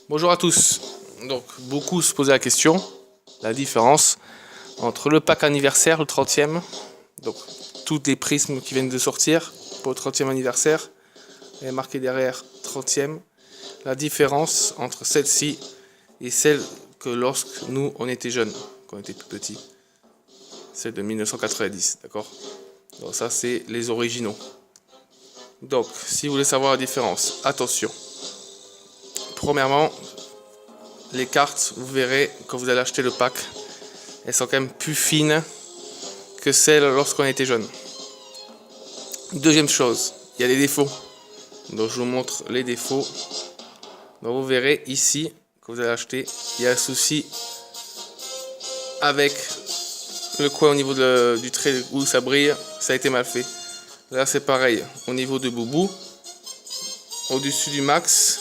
Bonjour à tous. Donc, beaucoup se posaient la question, la différence entre le pack anniversaire, le 30e, donc tous les prismes qui viennent de sortir pour le 30e anniversaire, et marqué derrière 30e, la différence entre celle-ci et celle que lorsque nous on était jeunes, quand on était plus petits, celle de 1990, d'accord? Donc ça c'est les originaux. Donc, si vous voulez savoir la différence, attention. Premièrement, les cartes, vous verrez, quand vous allez acheter le pack, elles sont quand même plus fines que celles lorsqu'on était jeune. Deuxième chose, il y a des défauts. Donc je vous montre les défauts. Donc vous verrez ici, que vous allez acheter, il y a un souci avec le coin au niveau du trait où ça brille, ça a été mal fait. Là c'est pareil, au niveau de Boubou, au-dessus du max,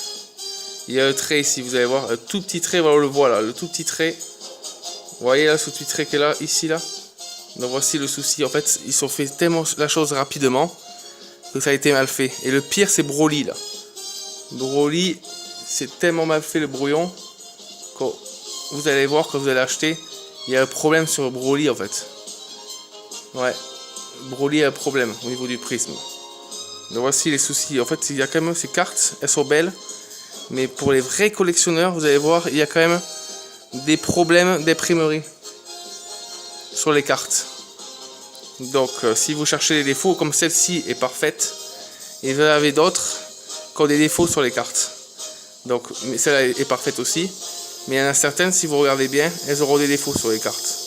il y a un trait ici, vous allez voir, un tout petit trait, voilà, on le voit là, le tout petit trait. Vous voyez là, ce petit trait qui est là, ici là. Donc voici le souci, en fait, ils ont fait tellement la chose rapidement que ça a été mal fait. Et le pire, c'est Broly là. Broly, c'est tellement mal fait le brouillon que vous allez voir quand vous allez acheter, il y a un problème sur Broly en fait. Ouais, Broly a un problème au niveau du prisme. Donc voici les soucis. En fait, il y a quand même ces cartes, elles sont belles. Mais pour les vrais collectionneurs, vous allez voir, il y a quand même des problèmes d'imprimerie sur les cartes. Donc si vous cherchez les défauts, comme celle-ci est parfaite, et vous en avez d'autres qui ont des défauts sur les cartes. Donc celle-là est parfaite aussi, mais il y en a certaines, si vous regardez bien, elles auront des défauts sur les cartes.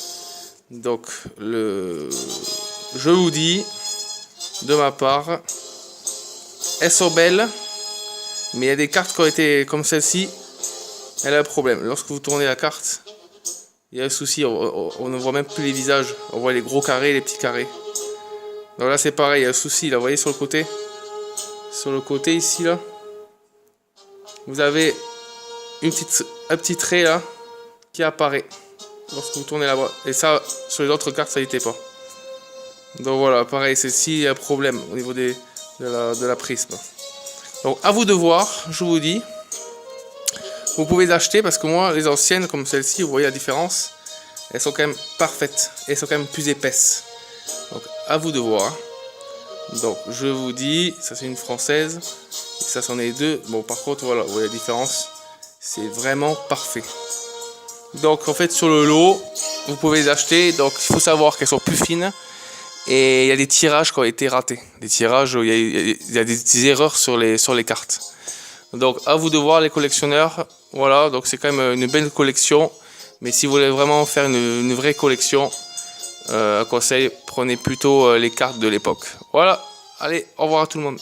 Donc je vous dis, de ma part, elles sont belles, mais il y a des cartes qui ont été comme celle-ci, elle a un problème. Lorsque vous tournez la carte, il y a un souci, on ne voit même plus les visages, on voit les gros carrés et les petits carrés. Donc là c'est pareil, il y a un souci, là, vous voyez sur le côté. Sur le côté ici là, vous avez un petit trait là qui apparaît lorsque vous tournez là-bas. Et ça, sur les autres cartes, ça n'était pas. Donc voilà, pareil, celle-ci, il y a un problème au niveau de la prisme. Donc à vous de voir, je vous dis. Vous pouvez les acheter parce que moi, les anciennes comme celle-ci, vous voyez la différence, elles sont quand même parfaites. Et elles sont quand même plus épaisses. Donc à vous de voir. Donc je vous dis, ça c'est une française. Et ça c'en est deux. Bon par contre, voilà, vous voyez la différence. C'est vraiment parfait. Donc en fait sur le lot, vous pouvez les acheter. Donc il faut savoir qu'elles sont plus fines. Et il y a des tirages qui ont été ratés. Des tirages, il y a des erreurs sur les cartes. Donc à vous de voir les collectionneurs. Voilà, donc c'est quand même une belle collection. Mais si vous voulez vraiment faire une vraie collection, un conseil, prenez plutôt les cartes de l'époque. Voilà, allez, au revoir à tout le monde.